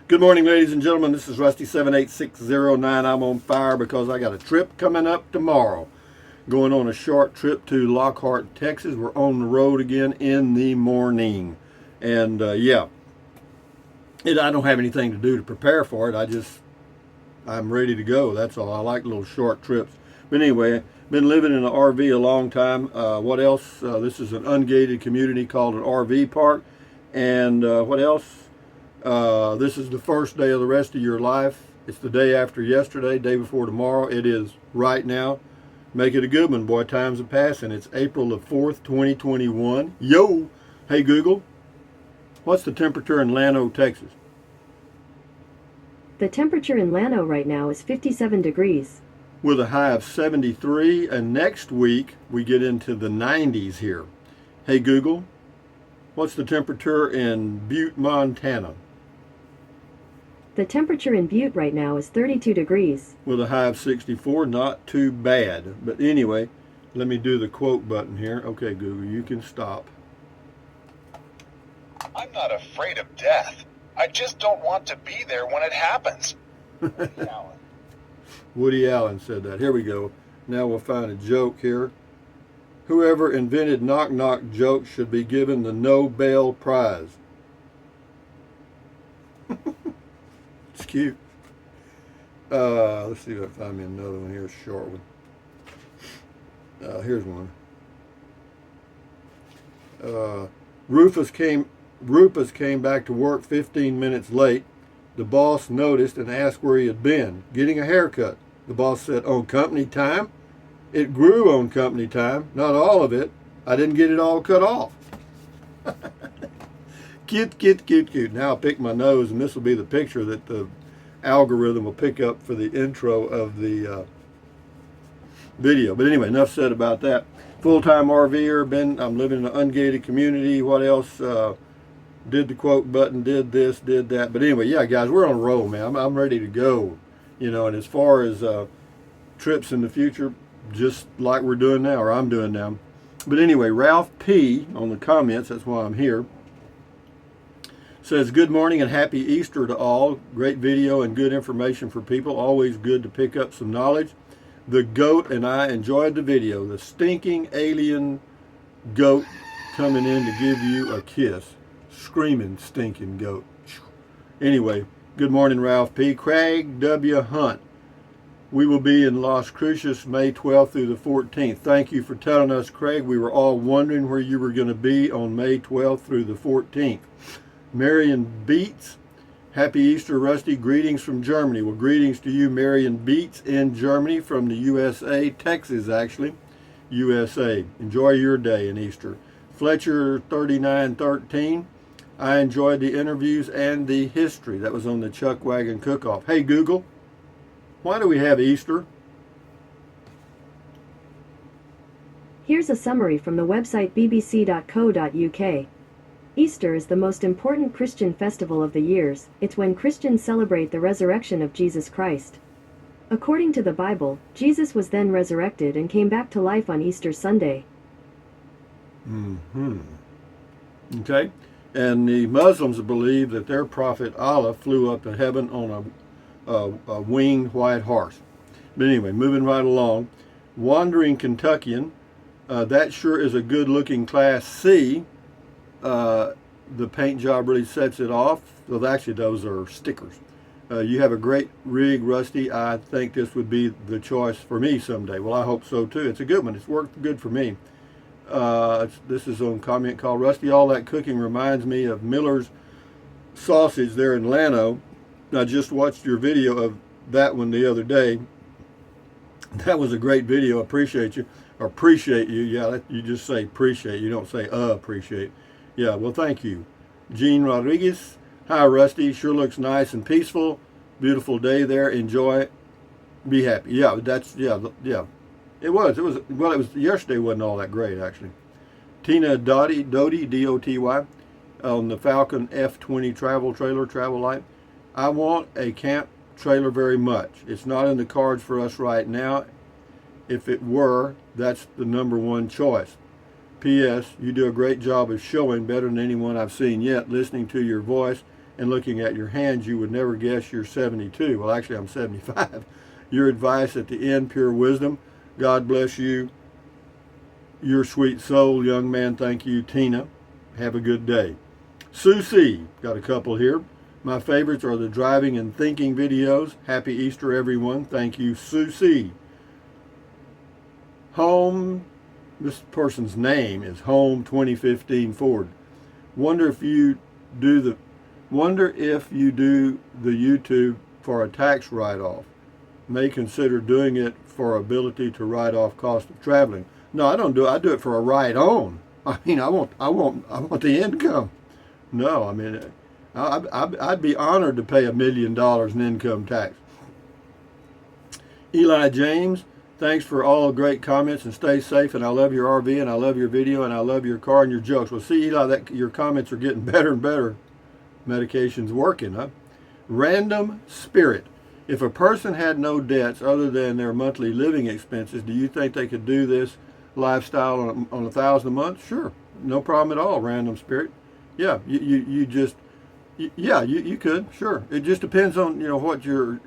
Good morning, ladies and gentlemen. This is Rusty 78609. I'm on fire because I got a trip coming up tomorrow. Going on a short trip to Lockhart, Texas. We're on the road again in the morning. And I don't have anything to do to prepare for it. I'm ready to go. That's all. I like little short trips. But anyway, been living in an RV a long time. What else? This is an ungated community called an RV park. And what else? This is the first day of the rest of your life. It's the day after yesterday, day before tomorrow. It is right now. Make it a good one, boy. Times are passing. It's April the 4th, 2021. Yo! Hey, Google, what's the temperature in Llano, Texas? The temperature in Llano right now is 57 degrees. With a high of 73, and next week we get into the 90s here. Hey, Google, what's the temperature in Butte, Montana? The temperature in Butte right now is 32 degrees. With a high of 64, not too bad. But anyway, let me do the quote button here. Okay, Google, you can stop. I'm not afraid of death. I just don't want to be there when it happens. Woody Allen. Woody Allen said that. Here we go. Now we'll find a joke here. Whoever invented knock-knock jokes should be given the Nobel Prize. It's cute. Let's see if I can find me another one here, a short one. Here's one. Rufus came back to work 15 minutes late. The boss noticed and asked where he had been. Getting a haircut. The boss said, on company time? It grew on company time, not all of it. I didn't get it all cut off. Cute, cute, cute, cute. Now I'll pick my nose, and this will be the picture that the algorithm will pick up for the intro of the video. But anyway, enough said about that. Full-time RVer, I'm living in an ungated community. What else? Did the quote button, did this, did that. But anyway, yeah, guys, we're on a roll, man. I'm ready to go. And as far as trips in the future, just like we're doing now, or I'm doing now. But anyway, Ralph P. on the comments, that's why I'm here, says, good morning and happy Easter to all. Great video and good information for people. Always good to pick up some knowledge. The goat and I enjoyed the video. The stinking alien goat coming in to give you a kiss. Screaming stinking goat. Anyway, good morning, Ralph P. Craig W. Hunt. We will be in Las Cruces May 12th through the 14th. Thank you for telling us, Craig. We were all wondering where you were going to be on May 12th through the 14th. Marion Beats, happy Easter, Rusty. Greetings from Germany. Well, greetings to you, Marion Beats in Germany from the USA, Texas actually, USA. Enjoy your day in Easter. Fletcher 3913, I enjoyed the interviews and the history. That was on the Chuck Wagon Cook-Off. Hey, Google, why do we have Easter? Here's a summary from the website bbc.co.uk. Easter is the most important Christian festival of the years. It's when Christians celebrate the resurrection of Jesus Christ. According to the Bible, Jesus was then resurrected and came back to life on Easter Sunday. Okay. And the Muslims believe that their prophet Allah flew up to heaven on a winged white horse. But anyway, moving right along. Wandering Kentuckian, that sure is a good-looking Class C. The paint job really sets it off. Well, actually, those are stickers. You have a great rig, Rusty. I think this would be the choice for me someday. Well, I hope so, too. It's a good one. It's worked good for me. This is on a comment called Rusty. All that cooking reminds me of Miller's sausage there in Llano. I just watched your video of that one the other day. That was a great video. Appreciate you. Or appreciate you. Yeah, you just say appreciate. You don't say appreciate. Yeah, well, thank you. Gene Rodriguez. Hi, Rusty. Sure looks nice and peaceful. Beautiful day there. Enjoy it. Be happy. Yeah, yeah. It was, yesterday wasn't all that great, actually. Tina Doty, D-O-T-Y, on the Falcon F20 travel light. I want a camp trailer very much. It's not in the cards for us right now. If it were, that's the number one choice. P.S. You do a great job of showing, better than anyone I've seen yet. Listening to your voice and looking at your hands, you would never guess you're 72. Well, actually, I'm 75. Your advice at the end, pure wisdom. God bless you. Your sweet soul, young man. Thank you, Tina. Have a good day. Sue C. Got a couple here. My favorites are the driving and thinking videos. Happy Easter, everyone. Thank you, Sue C. Home. This person's name is Home 2015 Ford. Wonder if you do the YouTube for a tax write-off. May consider doing it for ability to write off cost of traveling. No, I don't do it. I do it for a write-on. I mean, I want the income. No, I mean, I'd be honored to pay $1 million in income tax. Eli James, thanks for all great comments and stay safe. And I love your RV and I love your video and I love your car and your jokes. Well, see, Eli, that your comments are getting better and better. Medication's working, huh? Random Spirit. If a person had no debts other than their monthly living expenses, do you think they could do this lifestyle on $1,000 a month? Sure, no problem at all. Random Spirit. Yeah, you could. Sure, it just depends on what your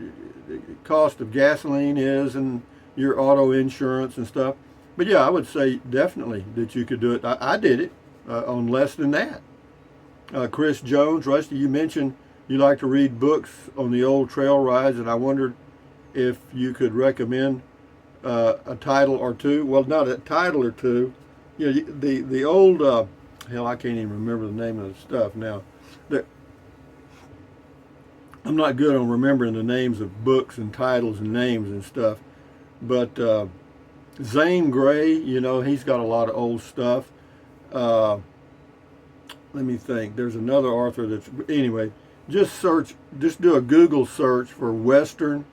cost of gasoline is and your auto insurance and stuff. But yeah, I would say definitely that you could do it. I did it on less than that. Chris Jones, Rusty, you mentioned you like to read books on the old trail rides, and I wondered if you could recommend a title or two. Well, not a title or two. The old hell, I can't even remember the name of the stuff now. I'm not good on remembering the names of books and titles and names and stuff. But Zane Grey, he's got a lot of old stuff. Let me think. There's another author that's, anyway, just do a Google search for Western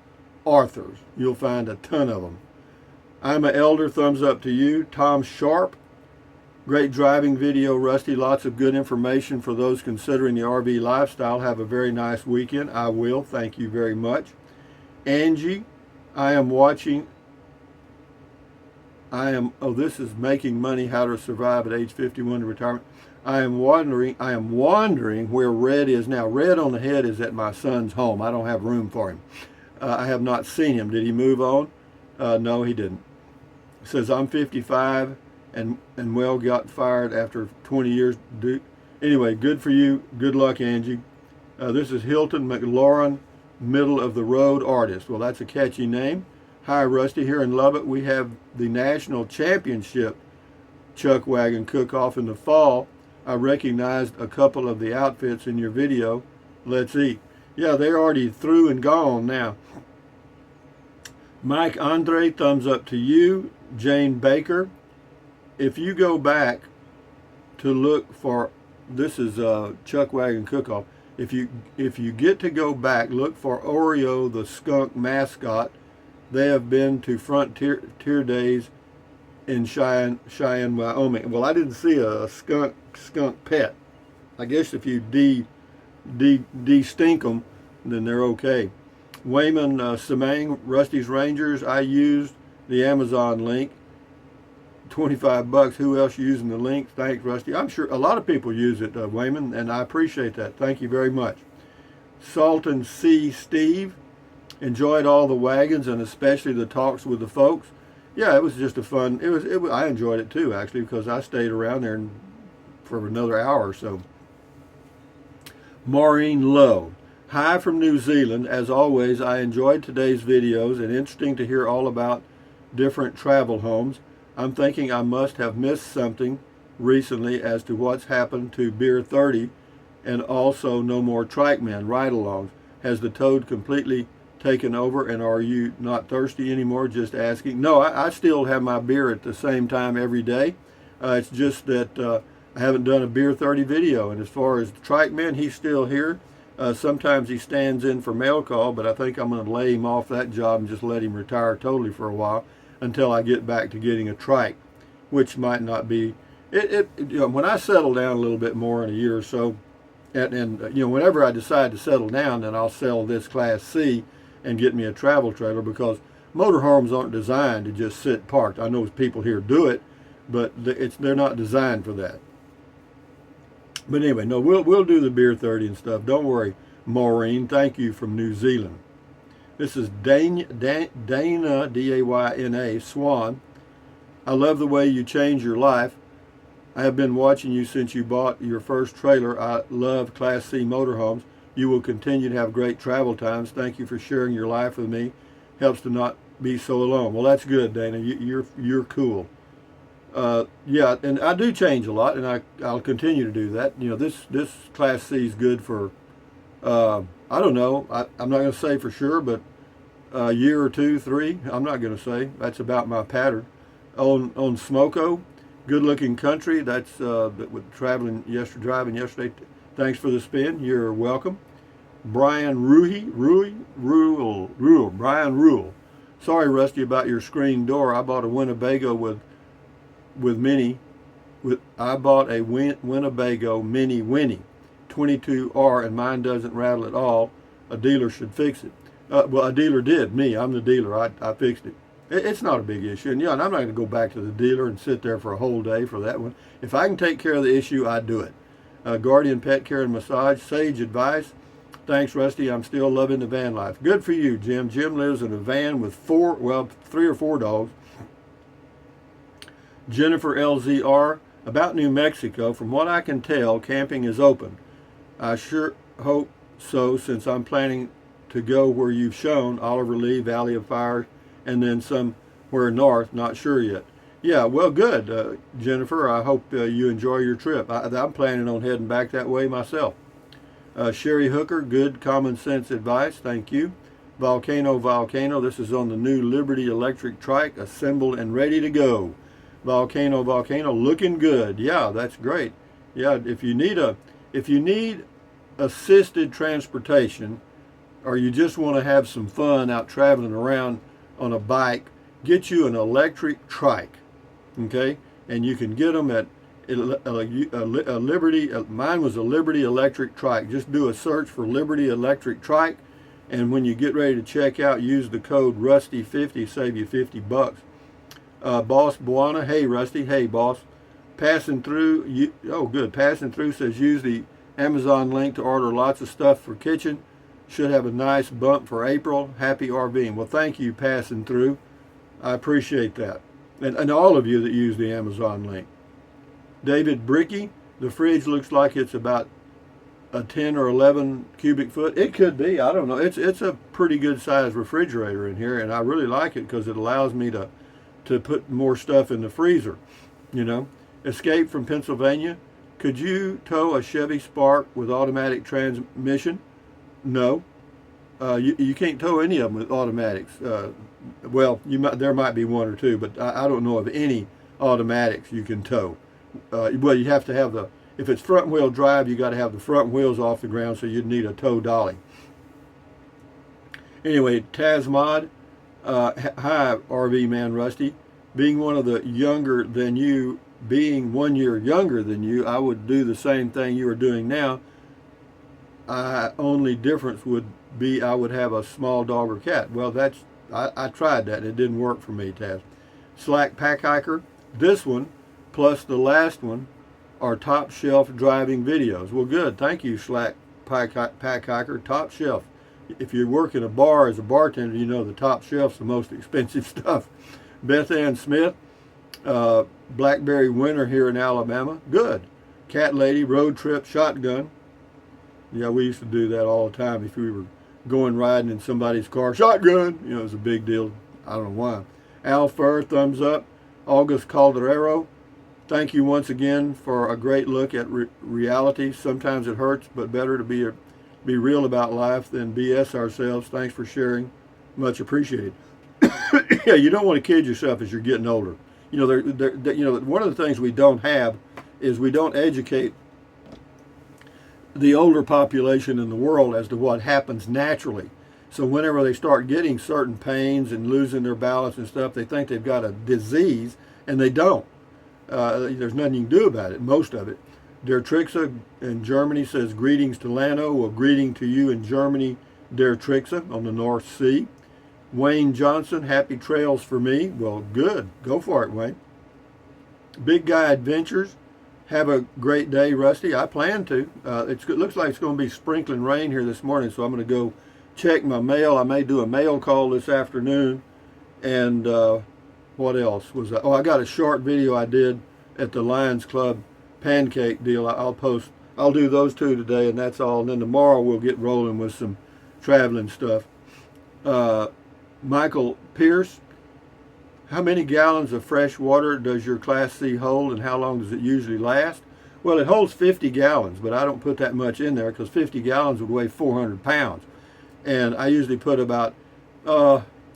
authors. You'll find a ton of them. I'm an elder, thumbs up to you. Tom Sharp, great driving video, Rusty. Lots of good information for those considering the RV lifestyle. Have a very nice weekend. I will. Thank you very much. Angie, this is Making Money, How to Survive at Age 51 to Retirement. I am wondering where Red is now. Red on the Head is at my son's home. I don't have room for him. I have not seen him. Did he move on? No, he didn't. It says, I'm 55 and got fired after 20 years. Anyway, good for you. Good luck, Angie. This is Hilton McLaurin, Middle of the Road Artist. Well, that's a catchy name. Hi, Rusty. Here in Lubbock, we have the National Championship Chuck Wagon Cook-Off in the fall. I recognized a couple of the outfits in your video. Let's eat. Yeah, they're already through and gone now. Mike Andre, thumbs up to you. Jane Baker, if you go back to look for, this is Chuck Wagon Cook-Off. If you get to go back, look for Oreo the skunk mascot. They have been to Frontier Days in Cheyenne, Wyoming. Well, I didn't see a skunk pet. I guess if you de-stink them, then they're okay. Wayman Semang, Rusty's Rangers. I used the Amazon link. $25. Who else using the link? Thanks, Rusty. I'm sure a lot of people use it, Wayman, and I appreciate that. Thank you very much. Salton C. Steve, enjoyed all the wagons and especially the talks with the folks. Yeah, it was just a fun. I enjoyed it too, actually, because I stayed around there for another hour or so. Maureen Lowe. Hi from New Zealand. As always, I enjoyed today's videos and interesting to hear all about different travel homes. I'm thinking I must have missed something recently as to what's happened to Beer 30 and also No More Trike Men ride-alongs. Has the Toad completely taken over, and are you not thirsty anymore? Just asking. No, I still have my beer at the same time every day. It's just that I haven't done a Beer 30 video. And as far as the Trike Man, he's still here. Sometimes he stands in for mail call, but I think I'm going to lay him off that job and just let him retire totally for a while until I get back to getting a trike, which might not be. When I settle down a little bit more in a year or so, and whenever I decide to settle down, then I'll sell this Class C and get me a travel trailer, because motorhomes aren't designed to just sit parked. I know people here do it, but they're not designed for that. But anyway, no, we'll do the beer 30 and stuff. Don't worry, Maureen. Thank you from New Zealand. This is Dana, Dayna, Swan. I love the way you change your life. I have been watching you since you bought your first trailer. I love Class C motorhomes. You will continue to have great travel times. Thank you for sharing your life with me. Helps to not be so alone. Well, that's good, Dana. You're cool. Yeah, and I do change a lot, and I'll continue to do that. You know, this Class C is good for I don't know. I'm not going to say for sure, but a year or two, 3. I'm not going to say. That's about my pattern. On Smoko, good-looking country. That's with driving yesterday. Thanks for the spin. You're welcome. Brian Brian Rule. Sorry, Rusty, about your screen door. I bought a Winnebago I bought a Winnebago Mini Winnie 22R, and mine doesn't rattle at all. A dealer should fix it. Well, a dealer did. I'm the dealer. I fixed it. It's not a big issue. And and I'm not going to go back to the dealer and sit there for a whole day for that one. If I can take care of the issue, I do it. Guardian Pet Care and Massage, sage advice. Thanks, Rusty. I'm still loving the van life. Good for you, Jim. Jim lives in a van with 3 or 4 dogs. Jennifer LZR, about New Mexico. From what I can tell, camping is open. I sure hope so, since I'm planning to go where you've shown, Oliver Lee, Valley of Fire, and then somewhere north, not sure yet. Yeah, well, good, Jennifer. I hope you enjoy your trip. I'm planning on heading back that way myself. Sherry Hooker, good common sense advice. Thank you. Volcano. This is on the new Liberty electric trike, assembled and ready to go. Volcano, looking good. Yeah, that's great. Yeah, if you need assisted transportation, or you just want to have some fun out traveling around on a bike, get you an electric trike, okay? And you can get them at a Liberty. Mine was a Liberty electric trike. Just do a search for Liberty electric trike, and when you get ready to check out, use the code Rusty50, save you $50. Boss Buana, hey Rusty, hey boss. Passing through, good. Passing through says use the Amazon link to order lots of stuff for kitchen. Should have a nice bump for April. Happy RVing. Well, thank you, Passing Through. I appreciate that. And all of you that use the Amazon link. David Bricky, the fridge looks like it's about a 10 or 11 cubic foot. It could be. I don't know. It's a pretty good sized refrigerator in here, and I really like it because it allows me to put more stuff in the freezer. Escape from Pennsylvania. Could you tow a Chevy Spark with automatic transmission? No, you can't tow any of them with automatics. There might be 1 or 2, but I don't know of any automatics you can tow. You have to have if it's front wheel drive, you got to have the front wheels off the ground, so you'd need a tow dolly. Anyway, Tazmod, hi RV man Rusty. Being 1 year younger than you, I would do the same thing you are doing now. Only difference would be I would have a small dog or cat. Well, I tried that and it didn't work for me, Taz. Slack Pack Hiker. This one plus the last one are top shelf driving videos. Well, good. Thank you, Slack Pack Hiker. Top shelf. If you work in a bar as a bartender, you know the top shelf's the most expensive stuff. Beth Ann Smith. Blackberry Winter here in Alabama. Good. Cat Lady, Road Trip, Shotgun. Yeah, we used to do that all the time. If we were going riding in somebody's car, shotgun, it was a big deal. I don't know why. Al Fur, thumbs up. August Calderero, thank you once again for a great look at reality. Sometimes it hurts, but better to be real about life than BS ourselves. Thanks for sharing. Much appreciated. Yeah, you don't want to kid yourself as you're getting older. One of the things we don't have is we don't educate the older population in the world as to what happens naturally. So whenever they start getting certain pains and losing their balance and stuff, they think they've got a disease, and they don't. There's nothing you can do about it, most of it. Der Trixa in Germany says, greetings to Lano. Well, greeting to you in Germany, Der Trixa on the North Sea. Wayne Johnson, happy trails for me. Well, good. Go for it, Wayne. Big Guy Adventures. Have a great day, Rusty. I plan to. It looks like it's going to be sprinkling rain here this morning, so I'm going to go check my mail. I may do a mail call this afternoon. And what else was that? Oh, I got a short video I did at the Lions Club pancake deal. I'll do those two today, and that's all. And then tomorrow we'll get rolling with some traveling stuff. Michael Pierce, how many gallons of fresh water does your Class C hold, and how long does it usually last? Well, it holds 50 gallons, but I don't put that much in there because 50 gallons would weigh 400 pounds. And I usually put about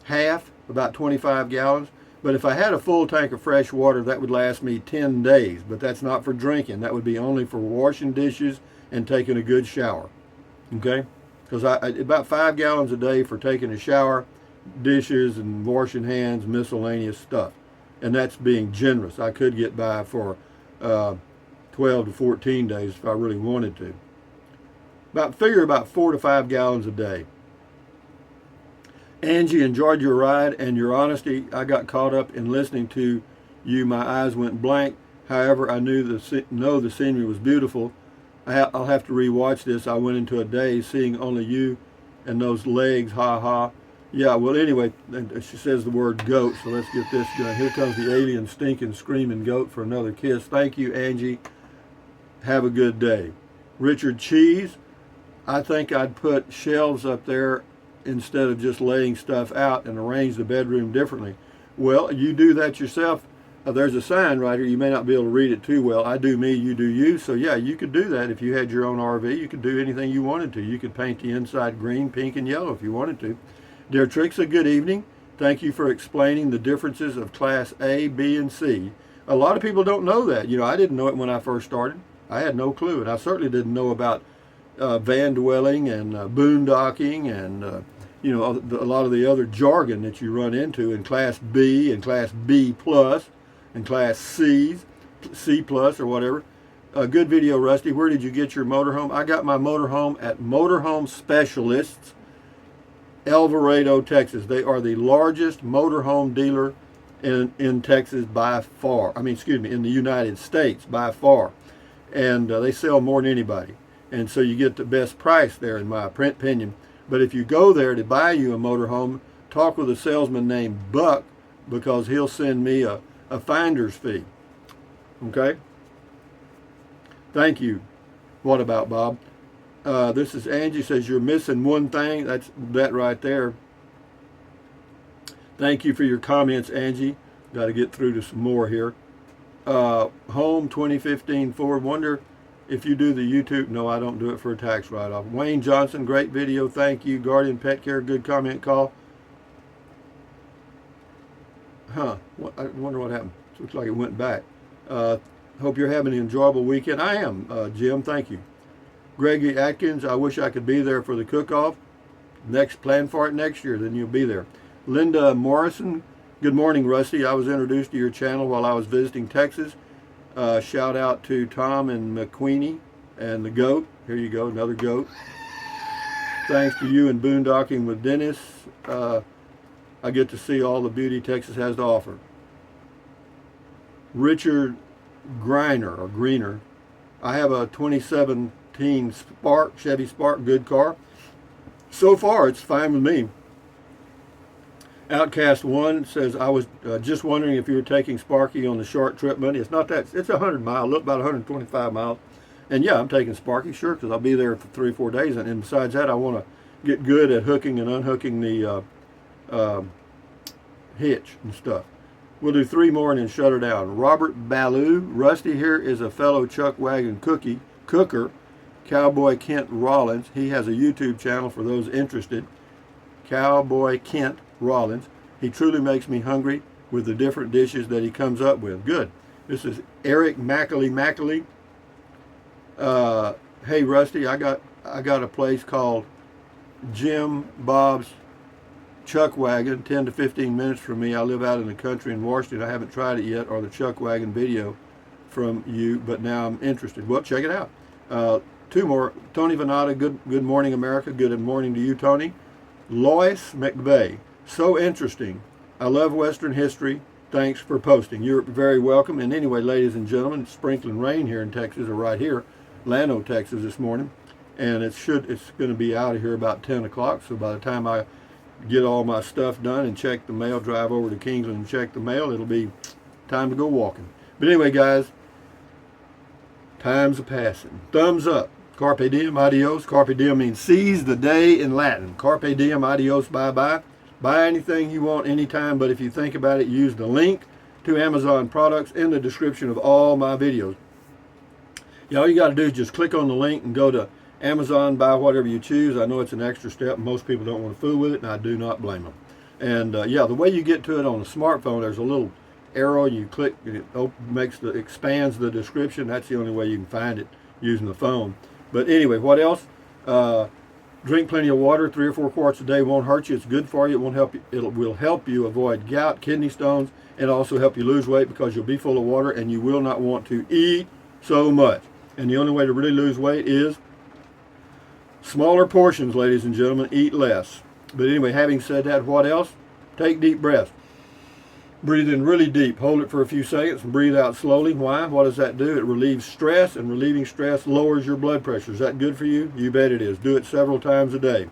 half, about 25 gallons. But if I had a full tank of fresh water, that would last me 10 days. But that's not for drinking. That would be only for washing dishes and taking a good shower. Okay? Because about 5 gallons a day for taking a shower, dishes and washing hands, miscellaneous stuff. And that's being generous. I could get by for 12 to 14 days if I really wanted to. Figure about 4 to 5 gallons a day. Angie, enjoyed your ride and your honesty. I got caught up in listening to you. My eyes went blank. However, I know the scenery was beautiful. I'll have to rewatch this. I went into a daze seeing only you and those legs. Ha ha. Yeah, well, anyway, she says the word goat, so let's get this going. Here comes the alien, stinking, screaming goat for another kiss. Thank you, Angie. Have a good day. Richard Cheese, I think I'd put shelves up there instead of just laying stuff out and arrange the bedroom differently. Well, you do that yourself. There's a sign right here. You may not be able to read it too well. I do me, you do you. So yeah, you could do that if you had your own RV. You could do anything you wanted to. You could paint the inside green, pink, and yellow if you wanted to. Dear Trixa, good evening. Thank you for explaining the differences of Class A, B, and C. A lot of people don't know that. You know, I didn't know it when I first started. I had no clue, and I certainly didn't know about van dwelling and boondocking and you know, a lot of the other jargon that you run into in Class B and Class B plus and Class C's, C plus or whatever. Good video, Rusty. Where did you get your motorhome? I got my motorhome at Motorhome Specialists, Alvarado, Texas. They are the largest motorhome dealer in Texas by far. I mean, excuse me, in the United States by far. And they sell more than anybody. And so you get the best price there, in my opinion. But if you go there to buy you a motorhome, talk with a salesman named Buck, because he'll send me a finder's fee. Okay? Thank you. What about Bob? This is Angie, says you're missing one thing. That's that right there. Thank you for your comments, Angie. Got to get through to some more here. Home 2015 Ford. Wonder if you do the YouTube. No, I don't do it for a tax write-off. Wayne Johnson, great video. Thank you. Guardian Pet Care, good comment call. I wonder what happened. Looks like it went back. Hope you're having an enjoyable weekend. I am, Jim. Thank you. Greggy Atkins, I wish I could be there for the cook-off. Plan for it next year, then you'll be there. Linda Morrison, good morning, Rusty. I was introduced to your channel while I was visiting Texas. Shout out to Tom and McQueenie and the goat. Here you go, another goat. Thanks to you and boondocking with Dennis, I get to see all the beauty Texas has to offer. Richard Greener. I have a 2017 Spark, Chevy Spark, good car. So far, it's fine with me. Outcast 1 says, I was just wondering if you were taking Sparky on the short trip money. It's not that. It's 100 miles, look, about 125 miles. And yeah, I'm taking Sparky, sure, because I'll be there for 3 or 4 days. And besides that, I want to get good at hooking and unhooking the hitch and stuff. We'll do 3 more and then shut her down. Robert Ballou. Rusty, here is a fellow Chuck Wagon cooker, Cowboy Kent Rollins. He has a YouTube channel for those interested. Cowboy Kent Rollins. He truly makes me hungry with the different dishes that he comes up with. Good. This is Eric Mackley. Hey Rusty, I got a place called Jim Bob's Chuck Wagon, 10 to 15 minutes from me. I live out in the country in Washington. I haven't tried it yet, or the Chuck Wagon video from you, but now I'm interested. Well, check it out. 2 more. Tony Venata, good morning, America. Good morning to you, Tony. Lois McVeigh, so interesting. I love Western history. Thanks for posting. You're very welcome. And anyway, ladies and gentlemen, it's sprinkling rain here in Texas, or right here, Llano, Texas, this morning. And it's going to be out of here about 10 o'clock. So by the time I get all my stuff done and check the mail, drive over to Kingsland and check the mail, it'll be time to go walking. But anyway, guys, time's a-passing. Thumbs up. Carpe diem, adios. Carpe diem means seize the day in Latin. Carpe diem, adios, bye-bye. Buy anything you want anytime, but if you think about it, use the link to Amazon products in the description of all my videos. Yeah, all you got to do is just click on the link and go to Amazon, buy whatever you choose. I know it's an extra step. Most people don't want to fool with it, and I do not blame them. And yeah, the way you get to it on a smartphone, there's a little arrow, you click, and it expands the description. That's the only way you can find it using the phone. But anyway, what else? Drink plenty of water. 3 or 4 quarts a day won't hurt you. It's good for you. It won't help you. It will help you avoid gout, kidney stones, and also help you lose weight because you'll be full of water and you will not want to eat so much. And the only way to really lose weight is smaller portions, ladies and gentlemen. Eat less. But anyway, having said that, what else? Take deep breaths. Breathe in really deep. Hold it for a few seconds and breathe out slowly. Why? What does that do? It relieves stress, and relieving stress lowers your blood pressure. Is that good for you? You bet it is. Do it several times a day.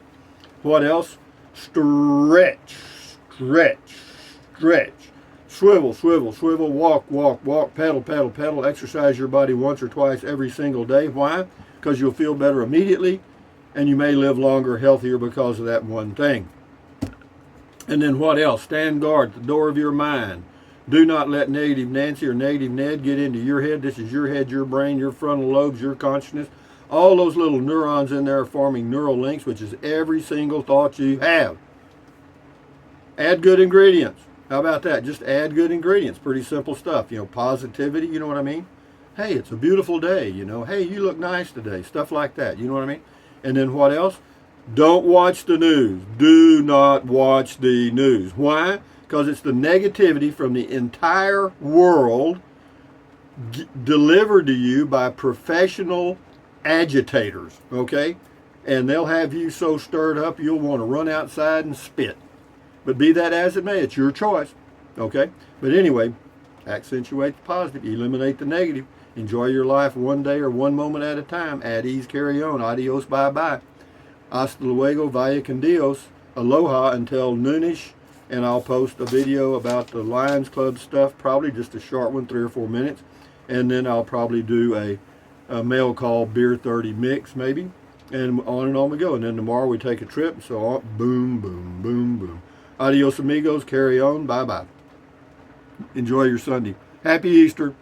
What else? Stretch, stretch, stretch. Swivel, swivel, swivel. Walk, walk, walk. Pedal, pedal, pedal. Exercise your body once or twice every single day. Why? Because you'll feel better immediately, and you may live longer, healthier because of that one thing. And then what else? Stand guard at the door of your mind. Do not let negative Nancy or negative Ned get into your head. This is your head, your brain, your frontal lobes, your consciousness. All those little neurons in there are forming neural links, which is every single thought you have. Add good ingredients. How about that? Just add good ingredients. Pretty simple stuff. You know, positivity, you know what I mean? Hey, it's a beautiful day, you know. Hey, you look nice today. Stuff like that, you know what I mean? And then what else? Don't watch the news. Do not watch the news. Why? Because it's the negativity from the entire world delivered to you by professional agitators, okay? And they'll have you so stirred up you'll want to run outside and spit. But be that as it may, it's your choice, okay? But anyway, accentuate the positive, eliminate the negative. Enjoy your life one day or one moment at a time. At ease, carry on. Adios, bye-bye. Hasta luego, vaya con Dios. Aloha until noonish, and I'll post a video about the Lions Club stuff, probably just a short one, 3 or 4 minutes, and then I'll probably do a mail call Beer 30 mix maybe, and on we go. And then tomorrow we take a trip, so on, boom, boom, boom, boom. Adios amigos, carry on, bye-bye. Enjoy your Sunday. Happy Easter.